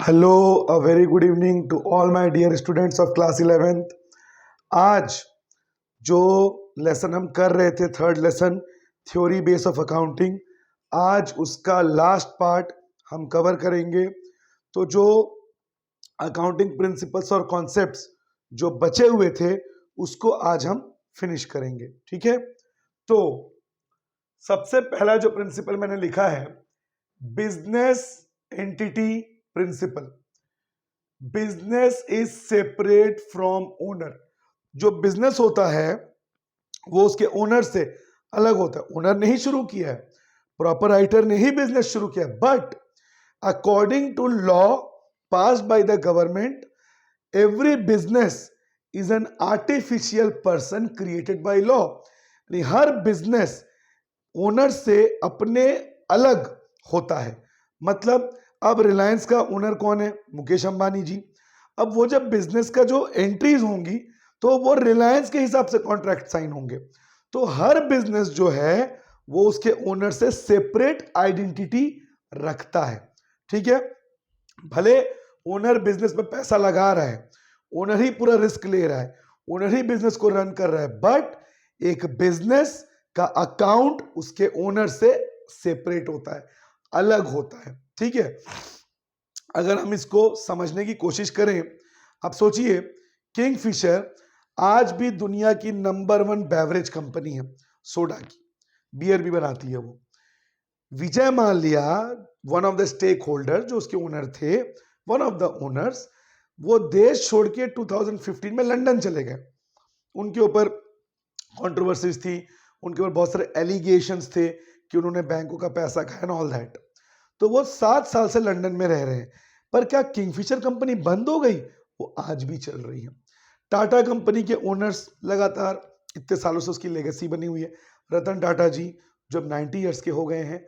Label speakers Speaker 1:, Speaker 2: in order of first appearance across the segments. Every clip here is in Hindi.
Speaker 1: Hello, a very good evening to all my dear students of class 11th। आज जो लेसन हम कर रहे थे, third lesson theory base of accounting, आज उसका लास्ट पार्ट हम कवर करेंगे। तो जो अकाउंटिंग प्रिंसिपल्स और कॉन्सेप्ट्स जो बचे हुए थे उसको आज हम फिनिश करेंगे। ठीक है, तो सबसे पहला जो प्रिंसिपल मैंने लिखा है, business entity principle. Business is separate from owner. जो बिजनेस होता है वो उसके ओनर से अलग होता है। ओनर ने ही शुरू किया है, प्रोपराइटर ने ही बिजनेस शुरू किया है, but according to law passed by the government, every business is an artificial person created by law. हर बिजनेस ओनर से अपने अलग होता है। मतलब अब रिलायंस का ओनर कौन है? मुकेश अंबानी जी। अब वो जब बिजनेस का जो एंट्रीज होंगी तो वो रिलायंस के हिसाब से कॉन्ट्रैक्ट साइन होंगे। तो हर बिजनेस जो है वो उसके ओनर से सेपरेट आइडेंटिटी रखता है। ठीक है, भले ओनर बिजनेस में पैसा लगा रहा है, ओनर ही पूरा रिस्क ले रहा है, ओनर ही बिजनेस को रन कर रहा है, बट एक बिजनेस का अकाउंट उसके ओनर से सेपरेट होता है, अलग होता है। ठीक है, अगर हम इसको समझने की कोशिश करें, आप सोचिए, किंगफिशर आज भी दुनिया की नंबर 1 बेवरेज कंपनी है, सोडा की, बियर भी बनाती है वो। Vijay Mallya, one of the stakeholder, जो उसके ओनर थे, वन ऑफ द ओनर्स, वो देश छोड़ के 2015 में लंदन चले गए। उनके ऊपर कंट्रोवर्सीज थी, उनके ऊपर बहुत सारे एलिगेशंस थे कि उन्होंने बैंकों का पैसा खाया एंड ऑल दैट। तो वो 7 साल से लंदन में रह रहे हैं। पर क्या किंगफिशर कंपनी बंद हो गई? वो आज भी चल रही है। टाटा कंपनी के ओनर्स लगातार इतने सालों से उसकी लेगेसी बनी हुई है। रतन टाटा जी जब 90 ईयर्स के हो गए हैं,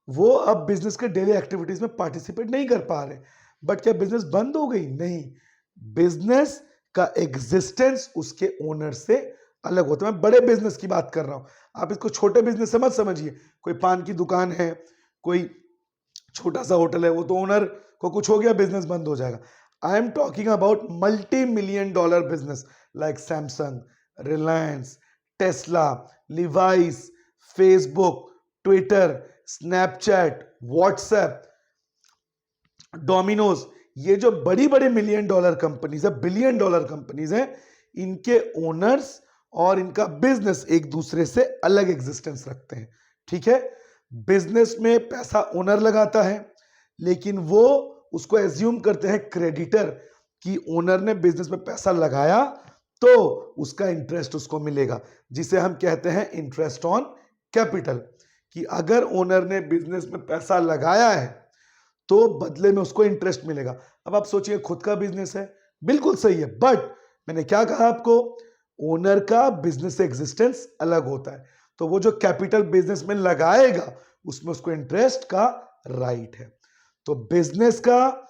Speaker 1: वो अब बिजनेस के डेली एक्टिविटीज में पार्टिसिपेट नहीं कर पा रहे। बट क्या बिजनेस बंद हो गई? नहीं, बिजनेस का एग्जिस्टेंस उसके ओनर से अलग होता है। मैं बड़े बिजनेस की बात कर रहा हूं, आप इसको छोटे बिजनेस से मत समझिए। कोई पान की दुकान है, कोई छोटा सा होटल है, वो तो ओनर को कुछ हो गया, बिजनेस बंद हो जाएगा। I am talking about $multi-million business like Samsung, Reliance, Tesla, Levi's, Facebook, Twitter, Snapchat, WhatsApp, Domino's. ये जो बड़ी बड़ी $1 million कंपनीज है, $1 billion कंपनीज है, इनके ओनर्स और इनका बिजनेस एक दूसरे से अलग एग्जिस्टेंस रखते हैं। ठीक है, बिजनेस में पैसा ओनर लगाता है, लेकिन वो उसको एज्यूम करते हैं क्रेडिटर कि ओनर ने बिजनेस में पैसा लगाया तो उसका इंटरेस्ट उसको मिलेगा, जिसे हम कहते हैं इंटरेस्ट ऑन कैपिटल। कि अगर ओनर ने बिजनेस में पैसा लगाया है तो बदले में उसको इंटरेस्ट मिलेगा। अब आप सोचिए, खुद का बिजनेस है, बिल्कुल सही है, बट मैंने क्या कहा आपको, ओनर का बिजनेस एग्जिस्टेंस अलग होता है। तो वो जो कैपिटल बिजनेस में लगाएगा उसमें उसको इंटरेस्ट का राइट है। तो बिजनेस का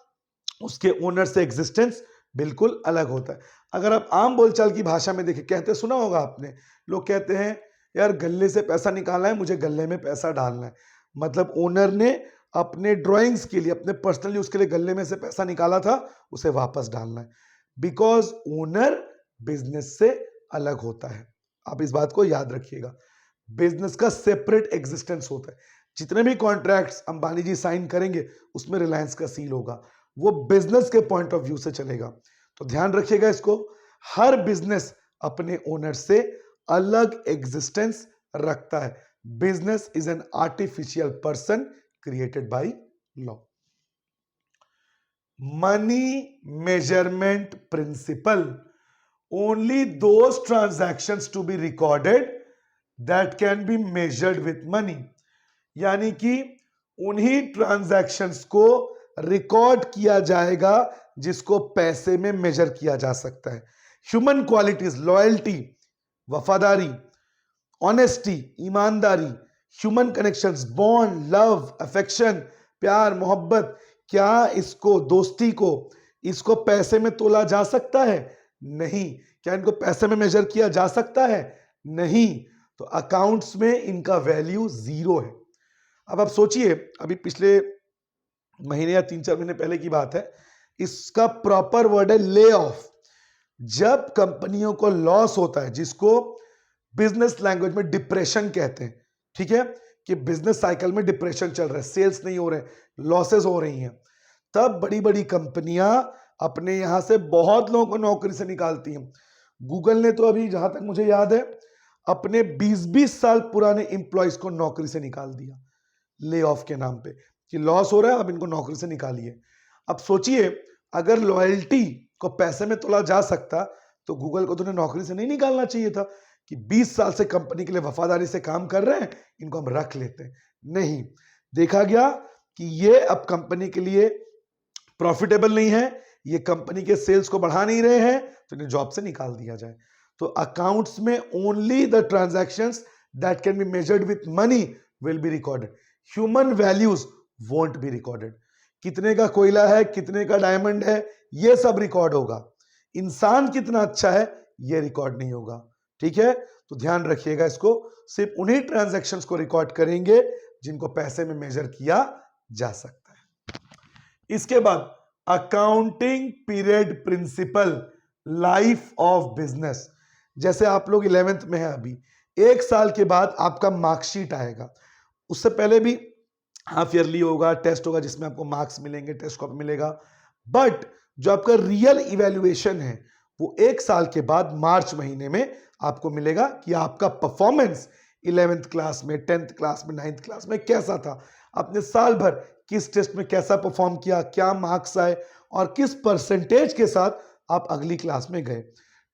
Speaker 1: उसके ओनर से एग्जिस्टेंस बिल्कुल अलग होता है। अगर आप आम बोलचाल की भाषा में देखें, कहते सुना होगा आपने, लोग कहते हैं यार गल्ले से पैसा निकालना है, मुझे गल्ले में पैसा डालना है। मतलब ओनर ने अपने ड्राइंग्स के लिए, अपने पर्सनल यूज के लिए गल्ले में से पैसा निकाला था, उसे वापस डालना है। बिकॉज ओनर बिजनेस से अलग होता है। आप इस बात को याद रखिएगा, बिजनेस का सेपरेट एग्जिस्टेंस होता है। जितने भी कॉन्ट्रैक्ट्स अंबानी जी साइन करेंगे उसमें रिलायंस का सील होगा, वो बिजनेस के पॉइंट ऑफ व्यू से चलेगा। तो ध्यान रखिएगा इसको, हर बिजनेस अपने ओनर से अलग एग्जिस्टेंस रखता है। Business is an artificial person created by law. Money measurement principle. Only those transactions to be recorded that can be measured with money. यानी कि उन्हीं ट्रांजैक्शंस को रिकॉर्ड किया जाएगा जिसको पैसे में मेजर किया जा सकता है। ह्यूमन क्वालिटीज, लॉयल्टी, वफादारी, ऑनेस्टी, ईमानदारी, human connections, bond, love, affection, प्यार, मोहब्बत, क्या इसको, दोस्ती को, इसको पैसे में तोला जा सकता है? नहीं। क्या इनको पैसे में मेजर किया जा सकता है? नहीं। तो अकाउंट्स में इनका वैल्यू 0 है। अब आप सोचिए, अभी पिछले महीने या 3-4 महीने पहले की बात है, इसका प्रॉपर वर्ड है ले ऑफ। जब कंपनियों को लॉस होता है, जिसको बिजनेस लैंग्वेज में डिप्रेशन कहते हैं, ठीक है, कि बिजनेस साइकिल में डिप्रेशन चल रहा है, सेल्स नहीं हो रहे, लॉसेस हो रही हैं, तब बड़ी बड़ी कंपनियां अपने यहां से बहुत लोगों को नौकरी से निकालती हैं। गूगल ने तो अभी जहां तक मुझे याद है अपने 20-20 साल पुराने एम्प्लॉयज को नौकरी से निकाल दिया ले ऑफ के नाम पे, कि लॉस हो रहा है, अब इनको नौकरी से निकालिए। अब सोचिए, अगर लॉयल्टी को पैसे में तोला जा सकता तो गूगल को तो नौकरी से नहीं निकालना चाहिए था, कि 20 साल से कंपनी के लिए वफादारी से काम कर रहे हैं, इनको हम रख लेते हैं। नहीं, देखा गया कि ये अब कंपनी के लिए प्रॉफिटेबल नहीं है, ये कंपनी के सेल्स को बढ़ा नहीं रहे हैं, तो इन्हें जॉब से निकाल दिया जाए। तो अकाउंट्स में only the transactions that can be measured with money will be recorded, human values won't be recorded. कितने का कोयला है, कितने का डायमंड है, ये सब रिकॉर्ड होगा, इंसान कितना अच्छा है ये रिकॉर्ड नहीं होगा। ठीक है, तो ध्यान रखिएगा इसको, सिर्फ उन्हीं ट्रांजैक्शंस को रिकॉर्ड करेंगे जिनको पैसे में मेजर किया जा सकता है। इसके बाद accounting period principle, life of business. जैसे आप लोग 11th में है अभी, 1 साल के बाद आपका मार्कशीट आएगा, उससे पहले भी हाफ ईयरली होगा, टेस्ट होगा जिसमें आपको मार्क्स मिलेंगे, टेस्ट कॉपी मिलेगा, बट जो आपका रियल इवैल्यूएशन है वो 1 साल के बाद मार्च महीने में आपको मिलेगा कि आपका परफॉर्मेंस 11th क्लास में, 10th क्लास में, 9th क्लास में कैसा था, आपने साल भर किस टेस्ट में कैसा परफॉर्म किया, क्या मार्क्स आए और किस परसेंटेज के साथ आप अगली क्लास में गए।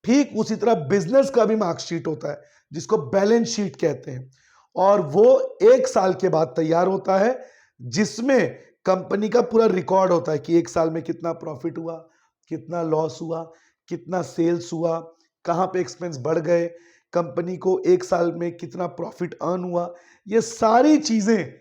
Speaker 1: ठीक उसी तरह बिजनेस का भी मार्कशीट होता है जिसको बैलेंस शीट कहते हैं, और वो 1 साल के बाद तैयार होता है, जिसमें कंपनी का पूरा रिकॉर्ड होता है कि 1 साल में कितना प्रॉफिट हुआ, कितना लॉस हुआ, कितना सेल्स हुआ, कहां पे एक्सपेंस बढ़ गए, कंपनी को 1 साल में कितना प्रॉफिट अर्न हुआ। ये सारी चीजें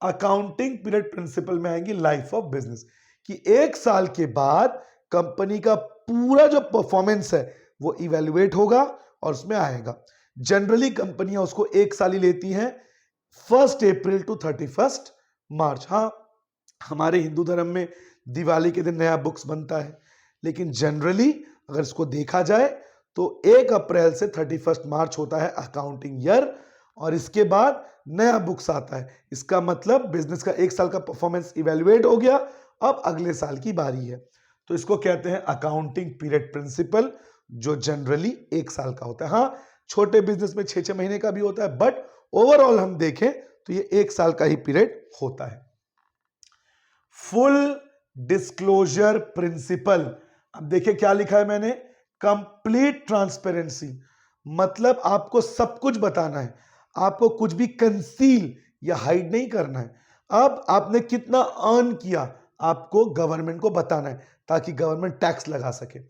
Speaker 1: अकाउंटिंग पीरियड प्रिंसिपल में आएंगी लाइफ ऑफ बिजनेस, कि 1 साल के बाद कंपनी का पूरा जो परफॉर्मेंस है वो इवेल्युएट होगा और उसमें आएगा। जनरली कंपनियां उसको 1 साल ही लेती हैं, 1 अप्रैल टू 31 मार्च। हाँ, हमारे हिंदू धर्म में दिवाली के दिन नया बुक्स बनता है, लेकिन जनरली अगर इसको देखा जाए तो 1 अप्रैल से 31 मार्च होता है अकाउंटिंग ईयर, और इसके बाद नया बुक्स आता है। इसका मतलब बिजनेस का 1 साल का परफॉर्मेंस इवेल्युएट हो गया, अब अगले साल की बारी है, तो इसको कहते हैं अकाउंटिंग पीरियड प्रिंसिपल, जो जनरली 1 साल का होता है। हाँ, छोटे बिजनेस में 6-6 महीने का भी होता है, बट ओवरऑल हम देखें तो ये 1 साल का ही पीरियड होता है। फुल डिस्क्लोजर प्रिंसिपल, अब देखिए क्या लिखा है मैंने, कंप्लीट ट्रांसपेरेंसी, मतलब आपको सब कुछ बताना है, आपको कुछ भी कंसील या हाइड नहीं करना है। अब आपने कितना अर्न किया आपको गवर्नमेंट को बताना है ताकि गवर्नमेंट टैक्स लगा सके,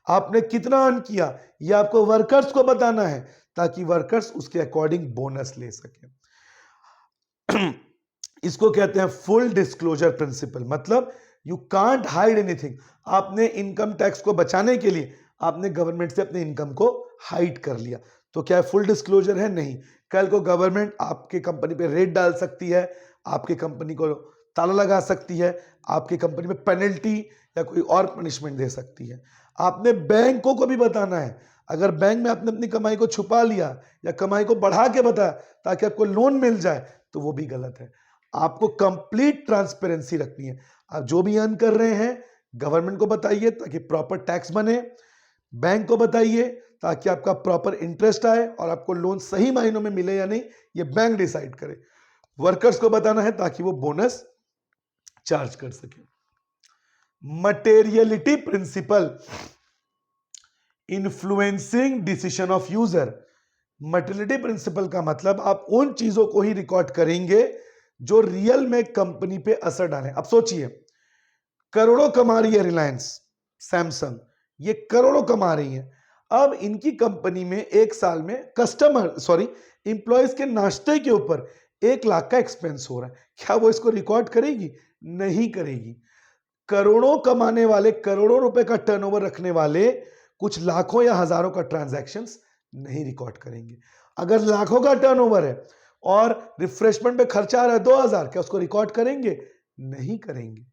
Speaker 1: आपने कितना अर्न किया ये आपको वर्कर्स को बताना है ताकि वर्कर्स उसके अकॉर्डिंग बोनस ले सके। इसको कहते हैं फुल डिस्क्लोजर प्रिंसिपल, मतलब यू कांट हाइड एनीथिंग। आपने इनकम टैक्स को बचाने के लिए आपने गवर्नमेंट से अपने इनकम को हाइड कर लिया, तो क्या फुल डिस्क्लोजर है? नहीं। कल को गवर्नमेंट आपके कंपनी पे रेड डाल सकती है, आपके कंपनी को ताला लगा सकती है, आपकी कंपनी में पेनल्टी या कोई और पनिशमेंट दे सकती है। आपने बैंकों को भी बताना है, अगर बैंक में आपने अपनी कमाई को छुपा लिया या कमाई को बढ़ा के बताया ताकि आपको लोन मिल जाए तो वो भी गलत है। आपको कंप्लीट ट्रांसपेरेंसी रखनी है, आप जो भी अर्न कर रहे हैं गवर्नमेंट को बताइए ताकि प्रॉपर टैक्स बने, बैंक को बताइए ताकि आपका प्रॉपर इंटरेस्ट आए और आपको लोन सही महीनों में मिले या नहीं ये बैंक डिसाइड करे, वर्कर्स को बताना है ताकि वो बोनस चार्ज कर सके। Materiality principle, influencing decision of user. Materiality principle का मतलब आप उन चीजों को ही रिकॉर्ड करेंगे जो रियल में कंपनी पे असर डालें। अब सोचिए, करोड़ों कमा रही है रिलायंस, सैमसंग, ये करोड़ों कमा रही है, अब इनकी कंपनी में 1 साल में एम्प्लॉयज के नाश्ते के ऊपर 1 लाख का एक्सपेंस हो रहा है, क्या वो इसको रिकॉर्ड करेगी? नहीं करेगी। करोड़ों कमाने वाले, करोड़ों रुपए का टर्नओवर रखने वाले कुछ लाखों या हजारों का ट्रांजैक्शंस नहीं रिकॉर्ड करेंगे। अगर लाखों का टर्नओवर है और रिफ्रेशमेंट पे खर्चा आ रहा है 2000, क्या उसको रिकॉर्ड करेंगे? नहीं करेंगे।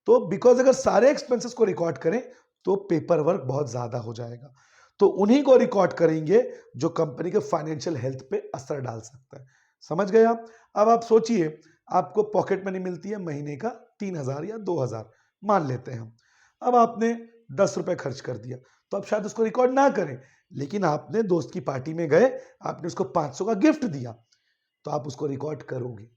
Speaker 1: तो बिकॉज अगर सारे एक्सपेंसेस को रिकॉर्ड करें तो पेपर वर्क बहुत ज्यादा हो जाएगा, तो उन्हीं को रिकॉर्ड करेंगे जो कंपनी के फाइनेंशियल हेल्थ पे असर डाल सकता है। समझ गए आप? अब आप सोचिए, आपको पॉकेट मनी मिलती है महीने का 3,000 या 2,000 मान लेते हैं हम। अब आपने 10 रुपए खर्च कर दिया, तो आप शायद उसको रिकॉर्ड ना करें, लेकिन आपने दोस्त की पार्टी में गए, आपने उसको 500 का गिफ्ट दिया, तो आप उसको रिकॉर्ड करोगे।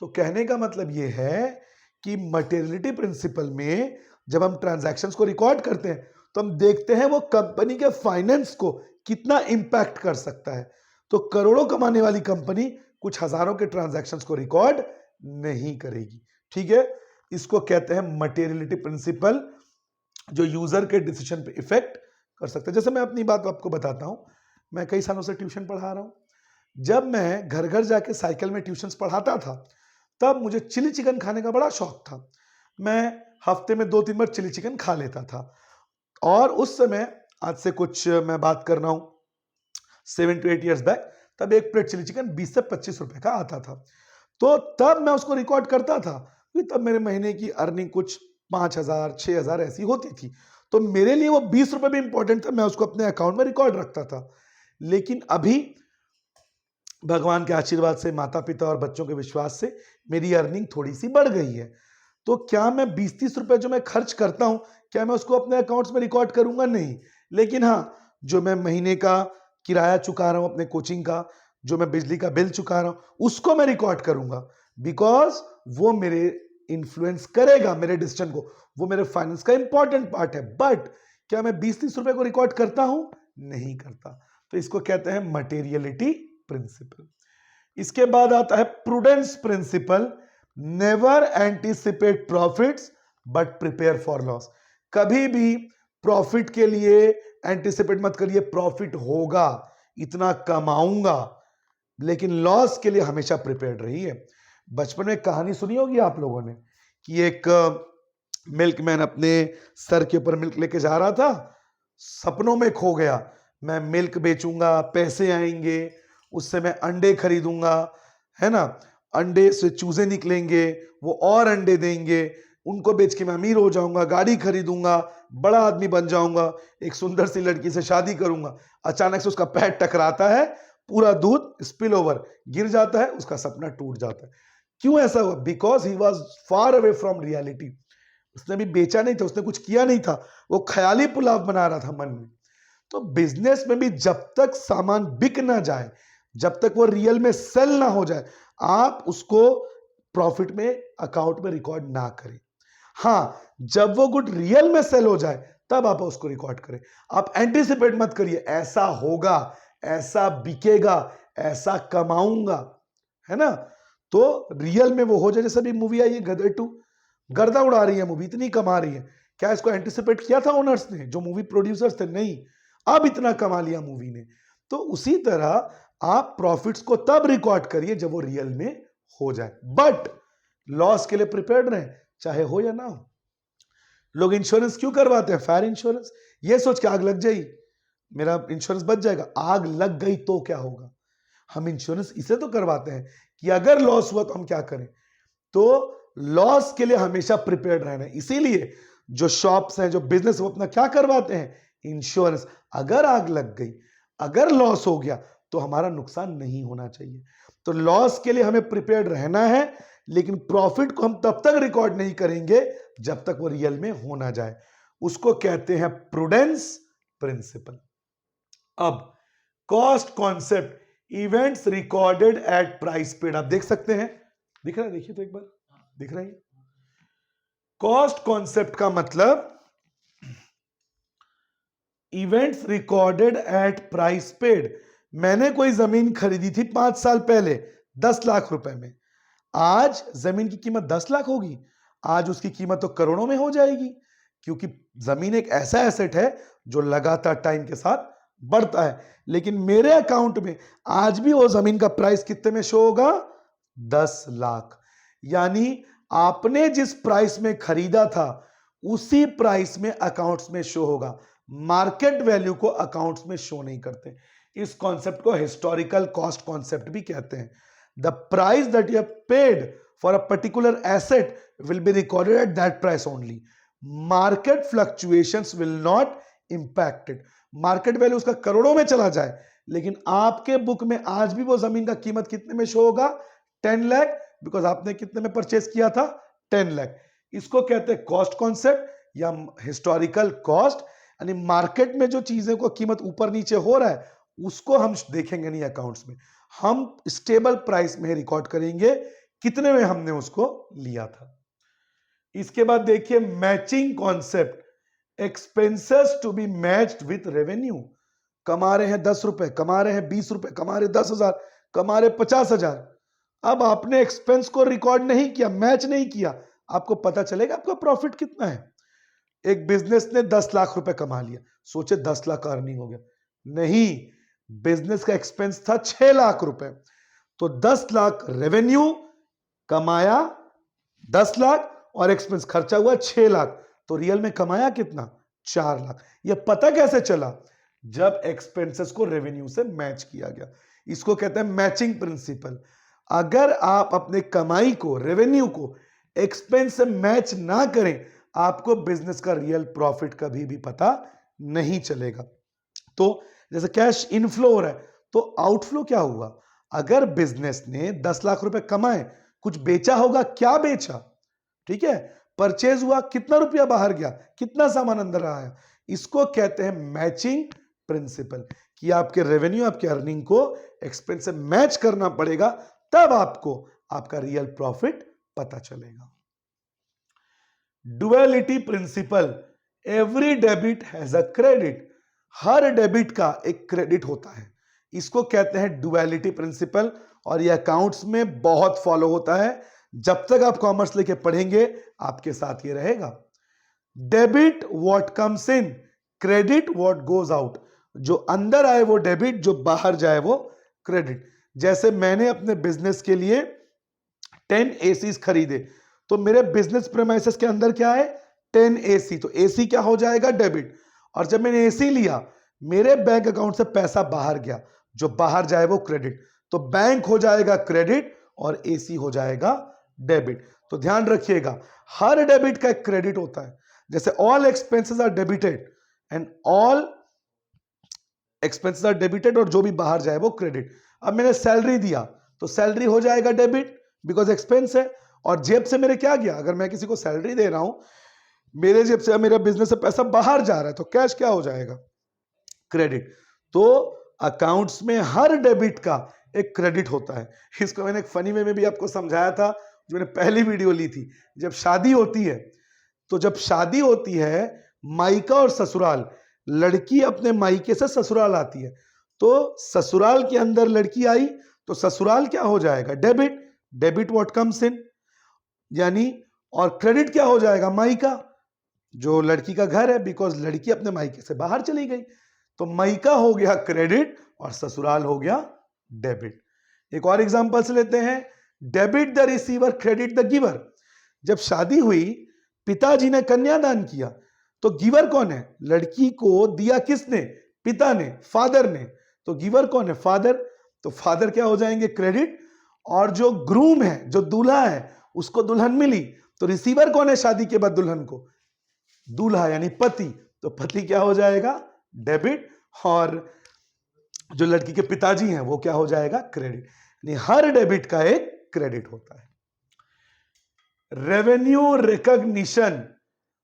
Speaker 1: तो कहने का मतलब ये है कि मटेरियलिटी प्रिंसिपल में जब हम ट्रांजैक्शंस को रिकॉर्ड करते हैं तो हम देखते हैं वो कंपनी के फाइनेंस को कितना इंपैक्ट कर सकता है। तो करोड़ों कमाने वाली कंपनी कुछ हजारों के ट्रांजैक्शंस को रिकॉर्ड नहीं करेगी। ठीक है, इसको कहते हैं मटेरियलिटी प्रिंसिपल, जो यूजर के डिसीजन पे इफेक्ट कर सकता है। जैसे मैं अपनी बात आपको बताता हूं, मैं कई सालों से ट्यूशन पढ़ा रहा हूं। जब मैं घर घर जाके साइकिल में ट्यूशंस पढ़ाता था, तब मुझे चिली चिकन खाने का बड़ा शौक था। मैं हफ्ते में 2-3 बार चिली चिकन खा लेता था, और उस समय, आज से कुछ मैं बात कर रहा हूं 7 to 8 ईयर्स बैक, तब एक प्लेट चिली चिकन 20 से 25 रुपए का आता था। तो तब मैं उसको रिकॉर्ड करता था, क्योंकि तब मेरे महीने की अर्निंग कुछ 5,000 6,000 ऐसी होती थी। तो मेरे लिए वो 20 रुपए भी इंपॉर्टेंट था, मैं उसको अपने अकाउंट में रिकॉर्ड रखता था। लेकिन अभी भगवान के आशीर्वाद से, माता पिता और बच्चों के विश्वास से मेरी अर्निंग थोड़ी सी बढ़ गई है। तो क्या मैं 20-30 रुपए जो मैं खर्च करता हूं, क्या मैं उसको अपने अकाउंट्स में रिकॉर्ड करूंगा? नहीं। लेकिन हाँ, जो मैं महीने का किराया चुका रहा हूं अपने कोचिंग का, जो मैं बिजली का बिल चुका रहा हूं, उसको मैं रिकॉर्ड करूंगा, बिकॉज वो मेरे इन्फ्लुएंस करेगा मेरे डिसीजन को, वो मेरे फाइनेंस का इंपॉर्टेंट पार्ट है। बट क्या मैं 20-30 रुपए को रिकॉर्ड करता हूं? नहीं करता। तो इसको कहते हैं मटेरियलिटी प्रिंसिपल। इसके बाद आता है prudence principle. Never anticipate profits but prepare for loss. कभी भी प्रॉफिट के लिए एंटीसिपेट मत करिए, प्रॉफिट होगा, इतना कमाऊंगा, लेकिन लॉस के लिए हमेशा प्रिपेयर्ड रहिए। बचपन में कहानी सुनी होगी आप लोगों ने कि एक मिल्कमैन अपने सर के ऊपर मिल्क लेके जा रहा था, सपनों में खो गया। मैं मिल्क बेचूंगा, पैसे आएंगे, उससे मैं अंडे खरीदूंगा, है ना, अंडे से चूजे निकलेंगे, वो और अंडे देंगे, उनको बेच के मैं अमीर हो जाऊंगा, गाड़ी खरीदूंगा, बड़ा आदमी बन जाऊंगा, एक सुंदर सी लड़की से शादी करूंगा। अचानक से उसका पैर टकराता है, पूरा दूध स्पिल ओवर गिर जाता है, उसका सपना टूट जाता है। क्यों ऐसा हुआ? Because he was far away from reality. उसने भी बेचा नहीं था, उसने कुछ किया नहीं था, वो ख्याली पुलाव बना रहा था मन में। तो बिजनेस में भी जब तक सामान बिक ना जाए, जब तक वो रियल में सेल ना हो जाए, आप उसको प्रॉफिट में अकाउंट में रिकॉर्ड ना करें। हाँ, जब वो गुड रियल में सेल हो जाए तब आप उसको रिकॉर्ड करें। आप एंटीसिपेट मत करिए ऐसा होगा, ऐसा बिकेगा, ऐसा कमाऊंगा, है ना। तो रियल में वो हो जाए। जैसे भी मूवी आई है गदर 2, गर्दा उड़ा रही है मूवी, इतनी कमा रही है। क्या इसको एंटीसिपेट किया था ओनर्स ने, जो मूवी प्रोड्यूसर्स थे? नहीं। अब इतना कमा लिया मूवी ने। तो उसी तरह आप प्रॉफिट्स को तब रिकॉर्ड करिए जब वो रियल में हो जाए, बट लॉस के लिए प्रिपेयर्ड रहें, चाहे हो या ना हो। लोग इंश्योरेंस क्यों करवाते हैं? फायर इंश्योरेंस, ये सोच के आग लग जाएगी मेरा इंश्योरेंस बच जाएगा। आग लग गई तो क्या होगा? हम इंश्योरेंस इसे तो करवाते हैं कि अगर लॉस हुआ तो हम क्या करें। तो लॉस के लिए हमेशा प्रिपेयर्ड रहना है। इसीलिए जो शॉप्स हैं, जो बिजनेस, वो अपना क्या करवाते हैं? इंश्योरेंस। अगर आग लग गई, अगर लॉस हो गया, तो हमारा नुकसान नहीं होना चाहिए। तो लॉस के लिए हमें प्रिपेयर्ड रहना है, लेकिन प्रॉफिट को हम तब तक रिकॉर्ड नहीं करेंगे जब तक वो रियल में हो ना जाए। उसको कहते हैं प्रूडेंस प्रिंसिपल। अब cost concept, events recorded at price paid. आप देख सकते हैं, दिख रहा है? देखिए तो एक बार, दिख रहा है? कॉस्ट कॉन्सेप्ट का मतलब events recorded at price paid. मैंने कोई जमीन खरीदी थी 5 साल पहले 10 लाख रुपए में, आज जमीन की कीमत 10 लाख होगी, आज उसकी कीमत तो करोड़ों में हो जाएगी, क्योंकि जमीन एक ऐसा एसेट है जो लगातार टाइम के साथ बढ़ता है। लेकिन मेरे अकाउंट में आज भी वो जमीन का प्राइस कितने में शो होगा? 10 लाख। यानी आपने जिस प्राइस में खरीदा था उसी प्राइस में अकाउंट्स में शो होगा। मार्केट वैल्यू को अकाउंट्स में शो नहीं करते। इस कॉन्सेप्ट को हिस्टोरिकल कॉस्ट कॉन्सेप्ट भी कहते हैं। The price that you have paid for a particular asset will be recorded at that price only. Market fluctuations will not impact it. Market value उसका करोड़ों में चला जाए, लेकिन आपके बुक में आज भी वो जमीन का कीमत कितने में शो होगा? 10 लाख, बिकॉज आपने कितने में परचेज किया था? 10 लाख. इसको कहते हैं कॉस्ट कॉन्सेप्ट या हिस्टोरिकल कॉस्ट. यानी मार्केट में जो चीजें को कीमत ऊपर नीचे हो रहा है उसको हम देखेंगे नहीं अकाउंट्स में, हम स्टेबल प्राइस में रिकॉर्ड करेंगे कितने में हमने उसको लिया था. इसके बाद देखिए matching concept. Expenses to be matched with revenue. कमा रहे हैं 10 रुपए, कमा रहे हैं 20 रुपए, कमा रहे 10,000, कमा रहे 50,000. अब आपने एक्सपेंस को रिकॉर्ड नहीं किया, मैच नहीं किया, आपको पता चलेगा आपका प्रॉफिट कितना है. एक बिजनेस ने 10 लाख रुपए कमा लिया, सोचे 10 लाख का अर्निंग हो गया. नहीं, बिजनेस का एक्सपेंस था 6 लाख रुपए. तो 10 लाख रेवेन्यू कमाया 10 लाख और एक्सपेंस खर्चा हुआ 6 लाख, तो रियल में कमाया कितना? 4 लाख. यह पता कैसे चला? जब एक्सपेंसेस को रेवेन्यू से मैच किया गया. इसको कहते हैं मैचिंग प्रिंसिपल. अगर आप अपने कमाई को, रेवेन्यू को एक्सपेंस से मैच ना करें, आपको बिजनेस का रियल प्रॉफिट कभी भी पता नहीं चलेगा. तो जैसे कैश इनफ्लो हो रहा है, तो आउटफ्लो क्या हुआ? अगर बिजनेस ने 10 लाख रुपए कमाए, कुछ बेचा होगा, क्या बेचा? ठीक है, परचेज हुआ, कितना रुपया बाहर गया, कितना सामान अंदर आया. इसको कहते हैं मैचिंग प्रिंसिपल, कि आपके रेवेन्यू, आपके अर्निंग को एक्सपेंस से मैच करना पड़ेगा, तब आपको आपका रियल प्रॉफिट पता चलेगा. Duality principle. Every debit has a credit. हर डेबिट का एक क्रेडिट होता है. इसको कहते हैं डुअलिटी प्रिंसिपल, और ये अकाउंट्स में बहुत फॉलो होता है. जब तक आप कॉमर्स लेके पढ़ेंगे आपके साथ ये रहेगा. Debit what comes in, credit what goes out. जो अंदर आए वो डेबिट, जो बाहर जाए वो क्रेडिट. जैसे मैंने अपने बिजनेस के लिए 10 एसीज खरीदे, तो मेरे बिजनेस प्रेमाइसेस के अंदर क्या है? 10 एसी. तो एसी क्या हो जाएगा? डेबिट. और जब मैंने एसी लिया, मेरे बैंक अकाउंट से पैसा बाहर गया, जो बाहर जाए वो क्रेडिट. तो बैंक हो जाएगा क्रेडिट और एसी हो जाएगा डेबिट. तो ध्यान रखिएगा, हर डेबिट का एक क्रेडिट होता है. जैसे all expenses are debited and all expenses are debited, और जो भी बाहर जाए वो क्रेडिट. अब मैंने सैलरी दिया, तो सैलरी हो जाएगा डेबिट, बिकॉज एक्सपेंस है. और जेब से मेरे क्या गया? अगर मैं किसी को सैलरी दे रहा हूं, मेरे जेब से, मेरे बिजनेस से पैसा बाहर जा रहा है, तो कैश क्या हो जाएगा? क्रेडिट. तो अकाउंट्स में हर डेबिट का एक क्रेडिट होता है. इसको मैंने एक फनी वे में भी आपको समझाया था, जो मैंने पहली वीडियो ली थी. जब शादी होती है, तो जब शादी होती है, मायका और ससुराल, लड़की अपने मायके से ससुराल आती है, तो ससुराल के अंदर लड़की आई, तो ससुराल क्या हो जाएगा? Debit. Debit what comes in, यानी, और क्रेडिट क्या हो जाएगा? मायका, जो लड़की का घर है, बिकॉज लड़की अपने मायके से बाहर चली गई. तो मायका हो गया क्रेडिट और ससुराल हो गया डेबिट. एक और एग्जांपल से लेते हैं. Debit the receiver, credit the giver. जब शादी हुई, पिताजी ने कन्यादान किया, तो गिवर कौन है? लड़की को दिया किसने? पिता ने, फादर ने. तो गिवर कौन है? फादर. तो फादर क्या हो जाएंगे? क्रेडिट. और जो ग्रूम है, जो दूल्हा है, उसको दुल्हन मिली, तो रिसीवर कौन है शादी के बाद दुल्हन को? दूल्हा, यानी पति. तो पति क्या हो जाएगा? डेबिट. और जो लड़की के पिताजी हैं वो क्या हो जाएगा? क्रेडिट. यानी हर डेबिट का एक क्रेडिट होता है. Revenue recognition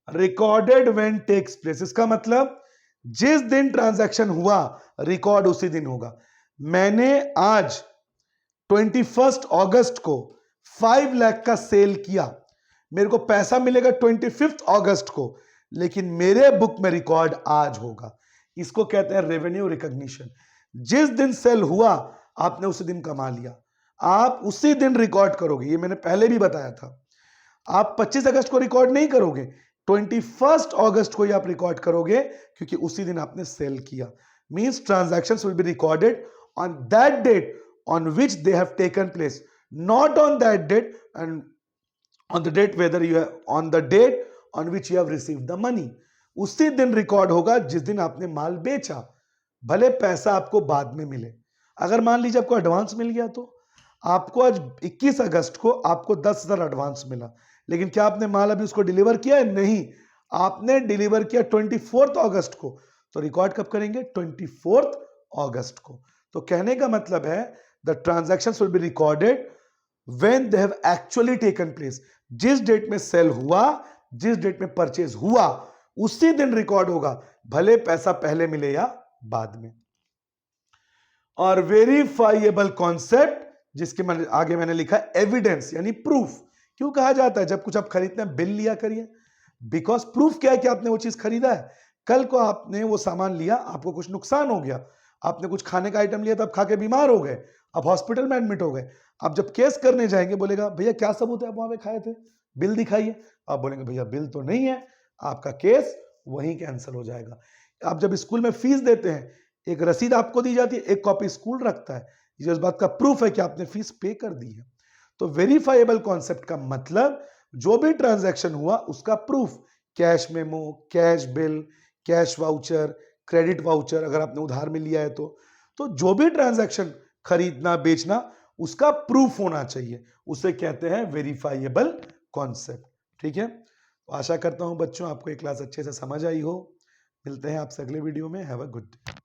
Speaker 1: recorded when takes place. इसका मतलब जिस दिन ट्रांजैक्शन हुआ, रिकॉर्ड उसी दिन होगा. मैंने आज 21 अगस्त को 5 लाख का सेल किया, मेरे को पैसा मिलेगा 25 अगस्त को, लेकिन मेरे बुक में रिकॉर्ड आज होगा. इसको कहते हैं रेवेन्यू रिकॉग्निशन. जिस दिन सेल हुआ, आपने उसी दिन कमा लिया, आप उसी दिन रिकॉर्ड करोगे. ये मैंने पहले भी बताया था. आप 25 अगस्त को रिकॉर्ड नहीं करोगे, 21 अगस्त को ही आप रिकॉर्ड करोगे, क्योंकि उसी दिन आपने सेल किया. Means transactions will be recorded on that date on which they have taken place, not on that date, and on the date whether you have, on the date on which you have received the money. उसी दिन रिकॉर्ड होगा जिस दिन आपने माल बेचा, भले पैसा आपको बाद में मिले. अगर मान लीजिए आपको एडवांस मिल गया, तो आपको आज 21 अगस्त को आपको 10,000 एडवांस मिला, लेकिन क्या आपने माल अभी उसको डिलीवर किया है? नहीं, आपने डिलीवर किया 24 अगस्त को, तो रिकॉर्ड कब करेंगे? 24 अगस्त को। तो कहने का मतलब है the transactions will be recorded when they have actually taken place. जिस डेट में सेल हुआ, जिस डेट में परचेज हुआ, उसी दिन रिकॉर्ड होगा, भले पैसा पहले मिले या बाद में। और वेरीफाइएबल कॉन्सेप्ट, जिसके आगे मैंने लिखा एविडेंस यानी प्रूफ। क्यों कहा जाता है जब कुछ आप खरीदते हैं बिल लिया करिए? बिकॉज प्रूफ क्या है कि आपने वो चीज खरीदा है। कल को आपने वो सामान लिया, आपको कुछ नुकसान हो गया, आपने कुछ खाने का आइटम लिया, तब खा के बीमार हो गए, आप हॉस्पिटल में एडमिट हो गए, आप जब केस करने जाएंगे बोलेगा भैया क्या सबूत है आप वहां पे खाए थे, बिल दिखाइए। आप बोलेंगे भैया बिल तो नहीं है, आपका केस वहीं कैंसिल हो जाएगा। आप जब स्कूल में फीस देते हैं, एक रसीद आपको दी जाती है, एक कॉपी स्कूल रखता है, ये उस बात का प्रूफ है कि आपने फीस पे कर दी है। तो वेरीफाइएबल कॉन्सेप्ट का मतलब जो भी ट्रांजैक्शन हुआ उसका proof, cash memo, cash bill, cash voucher, credit voucher अगर आपने उधार में लिया है तो जो भी ट्रांजैक्शन खरीदना बेचना उसका प्रूफ होना चाहिए, उसे कहते हैं वेरीफाइएबल कॉन्सेप्ट। ठीक है, तो आशा करता हूं बच्चों आपको ये क्लास अच्छे से समझ आई हो। मिलते हैं आपसे अगले वीडियो में। Have a good day.